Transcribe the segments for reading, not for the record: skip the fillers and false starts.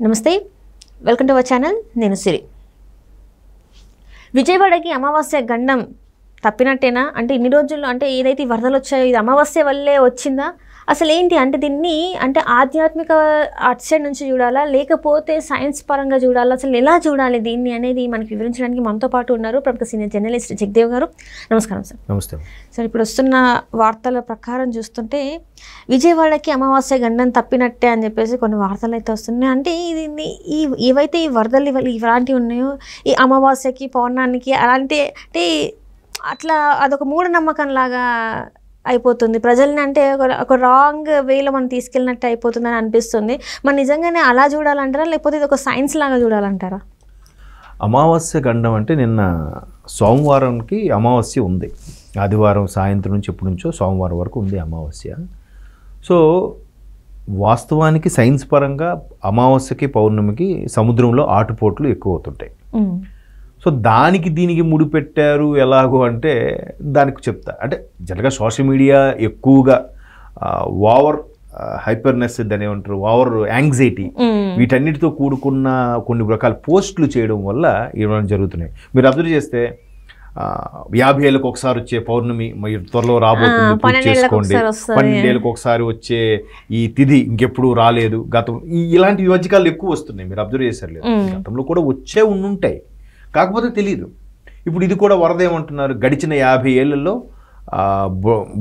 నమస్తే, welcome to our channel. నేను సిరి. విజయవాడకి అమావాస్య గండం తప్పినట్టేనా? అంటే ఇన్ని రోజుల్లో అంటే ఏదైతే వరదలు వచ్చాయో ఇది అమావాస్య వల్లే వచ్చిందా? అసలు ఏంటి అంటే దీన్ని అంటే ఆధ్యాత్మిక అటు సైడ్ నుంచి చూడాలా, లేకపోతే సైన్స్ పరంగా చూడాలా, అసలు ఎలా చూడాలి దీన్ని అనేది మనకి వివరించడానికి మనతో పాటు ఉన్నారు ప్రముఖ సీనియర్ జర్నలిస్ట్ జగదేవ్ గారు. నమస్కారం సార్. నమస్తే సార్. ఇప్పుడు వస్తున్న వార్తల ప్రకారం చూస్తుంటే విజయవాడకి అమావాస్య గండం తప్పినట్టే అని చెప్పేసి కొన్ని వార్తలు అయితే వస్తున్నాయి. అంటే ఇది ఏవైతే ఈ వరదలు ఇలాంటివి ఉన్నాయో ఈ అమావాస్యకి పౌర్ణానికి అలాంటి అంటే అట్లా అదొక మూఢనమ్మకం లాగా అయిపోతుంది ప్రజల్ని. అంటే ఒక రాంగ్ వేలో మనం తీసుకెళ్ళినట్టు అయిపోతుందని అనిపిస్తుంది. మనం నిజంగానే అలా చూడాలంటారా, లేకపోతే ఇది ఒక సైన్స్ లాగా చూడాలంటారా? అమావాస్య గండం అంటే నిన్న సోమవారంకి అమావాస్య ఉంది. ఆదివారం సాయంత్రం నుంచి ఎప్పటి నుంచో సోమవారం వరకు ఉంది అమావాస్య. సో వాస్తవానికి సైన్స్ పరంగా అమావాస్యకి పౌర్ణమికి సముద్రంలో ఆటుపోట్లు ఎక్కువ అవుతుంటాయి. సో దానికి దీనికి ముడిపెట్టారు ఎలాగో అంటే దానికి చెప్తా. అంటే జనరల్గా సోషల్ మీడియా ఎక్కువగా ఓవర్ హైపర్నెస్ దాని ఏమంటారు, ఓవర్ యాంగ్జైటీ, వీటన్నిటితో కూడుకున్న కొన్ని రకాల పోస్టులు చేయడం వల్ల ఇవన్నీ జరుగుతున్నాయి. మీరు అబ్జర్వ్ చేస్తే 50 ఏళ్ళకి ఒకసారి వచ్చే పౌర్ణమి మీరు త్వరలో రాబోతుంది, పూజ చేసుకోండి. 12 ఏళ్ళకి ఒకసారి వచ్చే ఈ తిథి ఇంకెప్పుడు రాలేదు. గతం ఇలాంటి మధ్యకాలు ఎక్కువ వస్తున్నాయి. మీరు అబ్జర్వ్ చేశారు లేదు? గతంలో కూడా వచ్చే ఉండుంటాయి, కాకపోతే తెలియదు. ఇప్పుడు ఇది కూడా వరద ఏమంటున్నారు, గడిచిన 50 ఏళ్లలో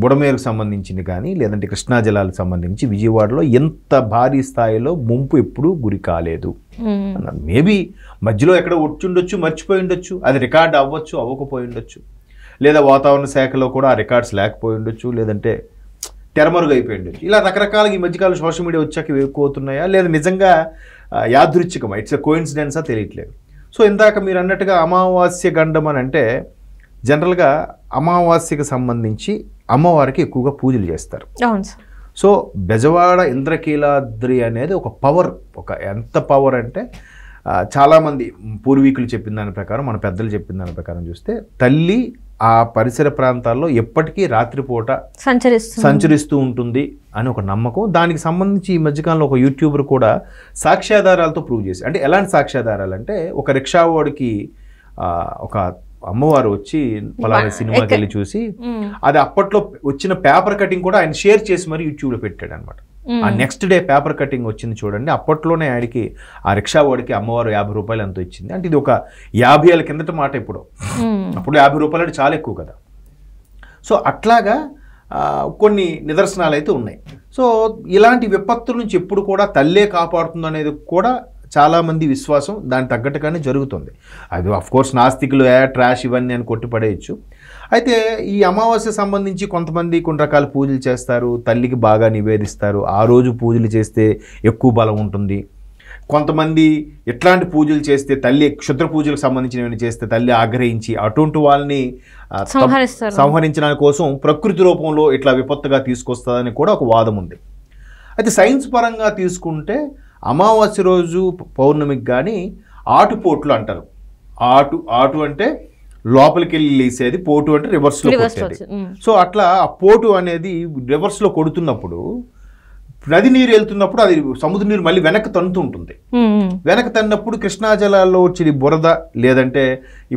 బుడమేరుకు సంబంధించింది కానీ లేదంటే కృష్ణా జలాలకు సంబంధించి విజయవాడలో ఎంత భారీ స్థాయిలో ముంపు ఎప్పుడూ గురి కాలేదు అన్నారు. మేబీ మధ్యలో ఎక్కడ వచ్చుండొచ్చు, మర్చిపోయి ఉండొచ్చు, అది రికార్డ్ అవ్వచ్చు, అవ్వకపోయి ఉండొచ్చు, లేదా వాతావరణ శాఖలో కూడా ఆ రికార్డ్స్ లేకపోయి ఉండొచ్చు, లేదంటే తెరమరుగైపోయి ఉండొచ్చు. ఇలా రకరకాలుగా ఈ మధ్యకాలం సోషల్ మీడియా వచ్చాక ఎక్కువ అవుతున్నాయా, లేదా నిజంగా యాదృచ్ఛికమా, ఇట్స్ ఎ కోయిన్సిడెన్సా తెలియట్లేదు. సో ఇందాక మీరు అన్నట్టుగా అమావాస్య గండం అని అంటే జనరల్గా అమావాస్యకు సంబంధించి అమ్మవారికి ఎక్కువగా పూజలు చేస్తారు. సో బెజవాడ ఇంద్రకీలాద్రి అనేది ఒక పవర్, ఒక ఎంత పవర్ అంటే చాలామంది పూర్వీకులు చెప్పిన దాని ప్రకారం, మన పెద్దలు చెప్పిన దాని ప్రకారం చూస్తే తల్లి ఆ పరిసర ప్రాంతాల్లో ఎప్పటికీ రాత్రిపూట సంచరిస్తూ ఉంటుంది అని ఒక నమ్మకం. దానికి సంబంధించి ఈ మధ్యకాలంలో ఒక యూట్యూబర్ కూడా సాక్ష్యాధారాలతో ప్రూవ్ చేసి, అంటే ఎలాంటి సాక్ష్యాధారాలు అంటే ఒక రిక్షావాడికి ఒక అమ్మవారు వచ్చి పలానా సినిమాకి వెళ్ళి చూసి అది అప్పట్లో వచ్చిన పేపర్ కటింగ్ కూడా ఆయన షేర్ చేసి మరి యూట్యూబ్లో పెట్టాడు అనమాట. ఆ నెక్స్ట్ డే పేపర్ కటింగ్ వచ్చింది చూడండి. అప్పట్లోనే ఆయనకి ఆ రిక్షావాడికి అమ్మవారు 50 రూపాయలు ఎంతో ఇచ్చింది. అంటే ఇది ఒక 50 ఏళ్ళ కిందట మాట. ఇప్పుడు అప్పుడు 50 రూపాయలు అంటే చాలా ఎక్కువ కదా. సో అట్లాగా కొన్ని నిదర్శనాలు అయితే ఉన్నాయి. సో ఇలాంటి విపత్తుల నుంచి ఎప్పుడు కూడా తల్లే కాపాడుతుంది అనేది కూడా చాలామంది విశ్వాసం. దానికి తగ్గట్టుగానే జరుగుతుంది. అది అఫ్కోర్స్ నాస్తికులు ట్రాష్ ఇవన్నీ అని కొట్టిపడేయచ్చు. అయితే ఈ అమావాస్య సంబంధించి కొంతమంది కొన్ని రకాల పూజలు చేస్తారు, తల్లికి బాగా నివేదిస్తారు. ఆ రోజు పూజలు చేస్తే ఎక్కువ బలం ఉంటుంది. కొంతమంది ఎట్లాంటి పూజలు చేస్తే తల్లి క్షుద్ర పూజలకు సంబంధించినవి చేస్తే తల్లి ఆగ్రహించి అటువంటి వాళ్ళని సంహరించడానికి కోసం ప్రకృతి రూపంలో ఇట్లా విపత్తుగా తీసుకొస్తుందని కూడా ఒక వాదం ఉంది. అయితే సైన్స్ పరంగా తీసుకుంటే అమావాస్య రోజు పౌర్ణమికి కానీ ఆటుపోట్లు అంటారు. ఆటు అంటే లోపలికి వెళ్ళి లేసేది, పోటు అంటే రివర్స్లో కొట్టేది. సో అట్లా ఆ పోటు అనేది రివర్స్లో కొడుతున్నప్పుడు నది నీరు వెళ్తున్నప్పుడు అది సముద్ర నీరు మళ్ళీ వెనక్కి తన్నుతూ ఉంటుంది. వెనక్కి తన్నప్పుడు కృష్ణా జలాల్లో వచ్చి బురద, లేదంటే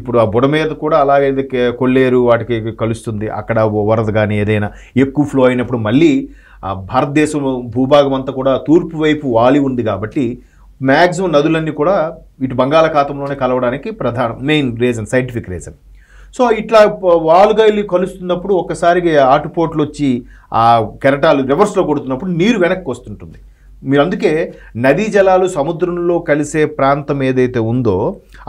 ఇప్పుడు ఆ బుడ మీద కూడా అలాగే కొల్లేరు వాటికి కలుస్తుంది. అక్కడ వరద కానీ ఏదైనా ఎక్కువ ఫ్లో అయినప్పుడు మళ్ళీ భారతదేశం భూభాగం అంతా కూడా తూర్పు వైపు వాలి ఉంది కాబట్టి మ్యాక్సిమం నదులన్నీ కూడా ఇటు బంగాళాఖాతంలోనే కలవడానికి main reason, scientific reason. So ఇట్లా వాలుగా వెళ్ళి కలుస్తున్నప్పుడు ఒక్కసారిగా ఆటుపోట్లు వచ్చి ఆ కెరటాలు రివర్స్లో కొడుతున్నప్పుడు నీరు వెనక్కి వస్తుంటుంది. మీరు అందుకే నదీ జలాలు సముద్రంలో కలిసే ప్రాంతం ఏదైతే ఉందో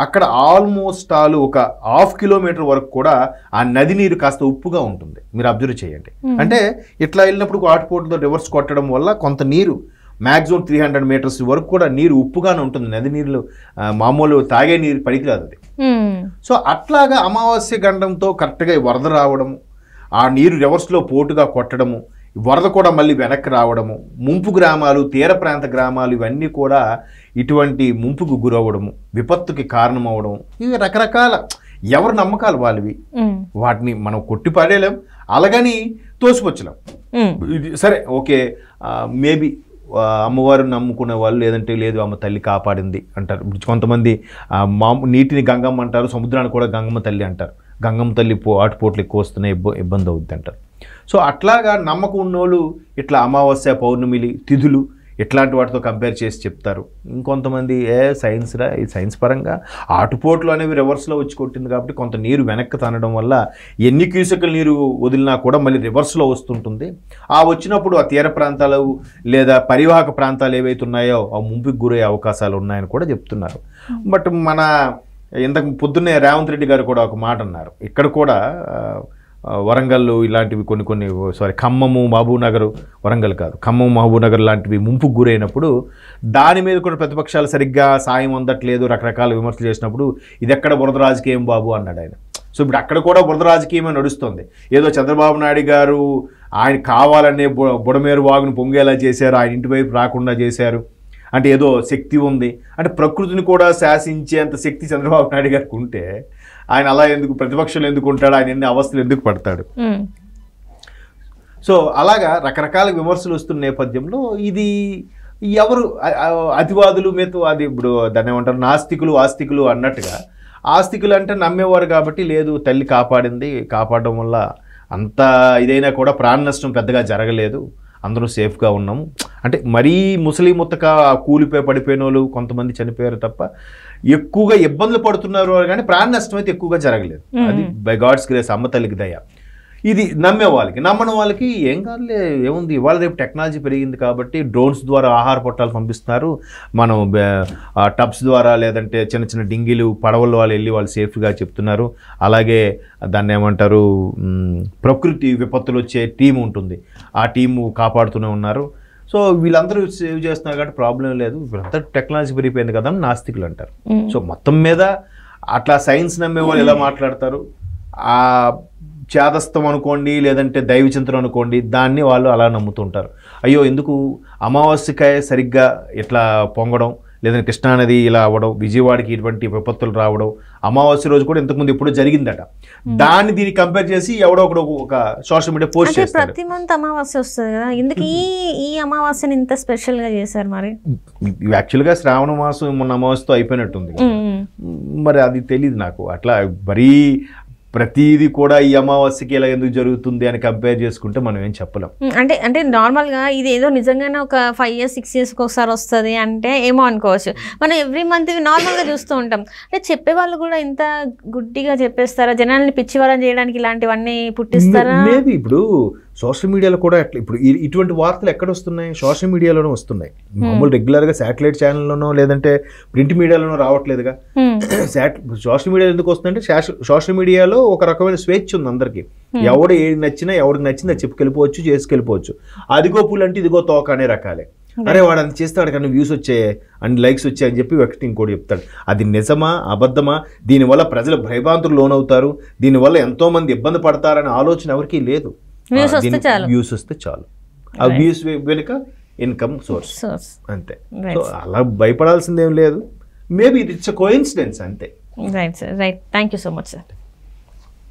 అక్కడ ఆల్మోస్ట్ ఒక 1/2 కిలోమీటర్ వరకు కూడా ఆ నది నీరు కాస్త ఉప్పుగా ఉంటుంది. మీరు అబ్జర్వ్ చేయండి. అంటే ఇట్లా వెళ్ళినప్పుడు ఆటుపోటుతో రివర్స్ కొట్టడం వల్ల కొంత నీరు మ్యాక్సిమం 300 మీటర్స్ వరకు కూడా నీరు ఉప్పుగానే ఉంటుంది. నది నీళ్ళు మామూలు తాగే నీరు పనికిరాదు అది. సో అట్లాగా అమావాస్య గండంతో కరెక్ట్గా వరద రావడము, ఆ నీరు రివర్స్లో పోటుగా కొట్టడము, వరద కూడా మళ్ళీ వెనక్కి రావడము, ముంపు గ్రామాలు, తీర ప్రాంత గ్రామాలు ఇవన్నీ కూడా ఇటువంటి ముంపుకు గురవడము, విపత్తుకి కారణమవడం, ఇవి రకరకాల ఎవరి నమ్మకాలు వాళ్ళవి. వాటిని మనం కొట్టిపడేలేం, అలాగని తోసిపుచ్చలేం. ఇది సరే ఓకే, మేబీ అమ్మవారిని నమ్ముకునే వాళ్ళు లేదంటే లేదు అమ్మ తల్లి కాపాడింది అంటారు. కొంతమంది నీటిని గంగమ్మ అంటారు, సముద్రాన్ని కూడా గంగమ్మ తల్లి అంటారు. గంగమ్మ తల్లి ఆటుపోట్లు ఎక్కువ వస్తున్నాయి, ఇబ్బంది అవుద్ది అంటారు. సో అట్లాగా నమ్మకం ఉన్నోళ్ళు ఇట్లా అమావాస్య, పౌర్ణమిలి, తిథులు ఇట్లాంటి వాటితో కంపేర్ చేసి చెప్తారు. ఇంకొంతమంది సైన్స్రా, ఈ సైన్స్ పరంగా ఆటుపోట్లు అనేవి రివర్స్లో వచ్చి కొట్టింది కాబట్టి కొంత నీరు వెనక్కి తనడం వల్ల ఎన్ని క్యూసెక్కుల నీరు వదిలినా కూడా మళ్ళీ రివర్స్లో వస్తుంటుంది. ఆ వచ్చినప్పుడు ఆ తీర ప్రాంతాలు లేదా పరివాహక ప్రాంతాలు ఏవైతే ఉన్నాయో ఆ ముంపుకు గురయ్యే అవకాశాలు ఉన్నాయని కూడా చెప్తున్నారు. బట్ మన ఇంతకు పొద్దున్నే రేవంత్ రెడ్డి గారు కూడా ఒక మాట అన్నారు. ఇక్కడ కూడా వరంగల్ ఇలాంటివి కొన్ని ఖమ్మము, మహబూబ్నగర్, వరంగల్ కాదు ఖమ్మం, మహబూబ్నగర్ లాంటివి ముంపుకు గురైనప్పుడు దాని మీద కూడా ప్రతిపక్షాలు సరిగ్గా సాయం అందట్లేదు, రకరకాల విమర్శలు చేసినప్పుడు ఇది ఎక్కడ బురద రాజకీయం బాబు అన్నాడు ఆయన. సో ఇప్పుడు అక్కడ కూడా బురద రాజకీయమే నడుస్తుంది. ఏదో చంద్రబాబు నాయుడు గారు ఆయన కావాలనే బుడమేరు వాగును పొంగేలా చేశారు, ఆయన ఇంటి వైపు రాకుండా చేశారు అంటే ఏదో శక్తి ఉంది అంటే ప్రకృతిని కూడా శాసించేంత శక్తి చంద్రబాబు నాయుడు గారికి ఉంటే ఆయన అలా ఎందుకు ప్రతిపక్షాలు ఎందుకు ఉంటాడు, ఆయన ఎన్ని అవస్థలు ఎందుకు పడతాడు? సో అలాగా రకరకాల విమర్శలు వస్తున్న నేపథ్యంలో ఇది ఎవరు అతివాదులు మీద అది ఇప్పుడు దాన్ని ఏమంటారు నాస్తికులు ఆస్తికులు అన్నట్టుగా, ఆస్తికులు అంటే నమ్మేవారు కాబట్టి లేదు తల్లి కాపాడింది, కాపాడడం వల్ల అంత ఇదైనా కూడా ప్రాణ నష్టం పెద్దగా జరగలేదు, అందరూ సేఫ్గా ఉన్నాము అంటే మరీ ముసలి ముత్తక కూలిపోయి పడిపోయిన వాళ్ళు కొంతమంది చనిపోయారు తప్ప ఎక్కువగా ఇబ్బందులు పడుతున్నారు కానీ ప్రాణ నష్టం అయితే ఎక్కువగా జరగలేదు. అది బై గాడ్స్ గ్రేస్, అమ్మ తల్లికి దయ. ఇది నమ్మే వాళ్ళకి, నమ్మని వాళ్ళకి ఏం కాదులే ఏముంది, ఇవాళ రేపు టెక్నాలజీ పెరిగింది కాబట్టి డ్రోన్స్ ద్వారా ఆహార పొట్టాలు పంపిస్తున్నారు, మనం టబ్స్ ద్వారా లేదంటే చిన్న చిన్న డింగిలు పడవల వాళ్ళు వెళ్ళి వాళ్ళు సేఫ్గా చెప్తున్నారు. అలాగే దాన్ని ఏమంటారు ప్రకృతి విపత్తులు వచ్చే టీం ఉంటుంది, ఆ టీము కాపాడుతూనే ఉన్నారు. సో వీళ్ళందరూ సేవ్ చేస్తున్నారు కాబట్టి ప్రాబ్లం లేదు, ఇప్పుడంతా టెక్నాలజీ పెరిగిపోయింది కదా అని నాస్తికులు అంటారు. సో మొత్తం మీద అట్లా సైన్స్ నమ్మే వాళ్ళు ఎలా మాట్లాడతారు, ఆ చేదస్తం అనుకోండి లేదంటే దైవచింతనం అనుకోండి దాన్ని వాళ్ళు అలా నమ్ముతుంటారు. అయ్యో ఎందుకు అమావాస్యకాయ సరిగ్గా ఇట్లా పొంగడం లేదంటే కృష్ణానది ఇలా అవ్వడం, విజయవాడకి ఇటువంటి విపత్తులు రావడం అమావాస్య రోజు కూడా ఇంతకుముందు ఎప్పుడో జరిగిందట, దాన్ని దీన్ని కంపేర్ చేసి ఎవడో ఒకడు ఒక సోషల్ మీడియా పోస్ట్ చేస్తారు. ప్రతి మంత్ అమావాస్య వస్తుంది కదా, ఎందుకు ఈ అమావాస్యని ఇంత స్పెషల్గా చేశారు? మరి యాక్చువల్గా శ్రావణ మాసం మొన్న అమావాస్యతో అయిపోయినట్టుంది, మరి అది తెలియదు నాకు. అట్లా మరీ ప్రతిదీ కూడా ఈ అమావాస్యకి ఇలా ఎందుకు జరుగుతుంది అని కంపేర్ చేసుకుంటే మనం ఏం చెప్పలేం. అంటే నార్మల్గా ఇది ఏదో నిజంగానే ఒక 5 years 6 years ఒకసారి వస్తుంది అంటే ఏమో అనుకోవచ్చు. మనం ఎవ్రీ మంత్ నార్మల్గా చూస్తూ ఉంటాం. అంటే చెప్పేవాళ్ళు కూడా ఇంత గుడ్డిగా చెప్పేస్తారా? జనాల్ని పిచ్చివారం చేయడానికి ఇలాంటివన్నీ పుట్టిస్తారా? మేబీ ఇప్పుడు సోషల్ మీడియాలో కూడా ఎట్లా ఇప్పుడు ఇటువంటి వార్తలు ఎక్కడ వస్తున్నాయి? సోషల్ మీడియాలోనే వస్తున్నాయి. మామూలు రెగ్యులర్గా శాటిలైట్ ఛానల్లోనో లేదంటే ప్రింట్ మీడియాలోనో రావట్లేదుగా. సోషల్ మీడియా ఎందుకు వస్తుందంటే సోషల్ మీడియాలో ఒక రకమైన స్వేచ్ఛ ఉంది అందరికి, ఎవడు ఏది నచ్చినా ఎవరికి నచ్చింది అది చెప్పుకెళ్ళిపోవచ్చు, చేసుకెళ్ళిపోవచ్చు. అదిగో పూలు అంటే ఇదిగో తోక అనే రకాలే. అరే వాడు అంత చేస్తే వాడికి అన్ని వ్యూస్ వచ్చాయి అన్ని లైక్స్ వచ్చాయని చెప్పి వ్యక్తి ఇంకోటి చెప్తాడు. అది నిజమా అబద్ధమా, దీనివల్ల ప్రజలు భయభ్రాంతులు లోనవుతారు, దీనివల్ల ఎంతో మంది ఇబ్బంది పడతారనే ఆలోచన ఎవరికి లేదు. వ్యూస్ వస్తే చాలు, ఆ వ్యూస్ వెనుక ఇన్కమ్ సోర్స్ అంతే. సో అలా భయపడాల్సిందేం లేదు. మేబీ ఇట్స్ అ కోఇన్సిడెన్స్ అంతే. Right sir, right. Thank you so much sir.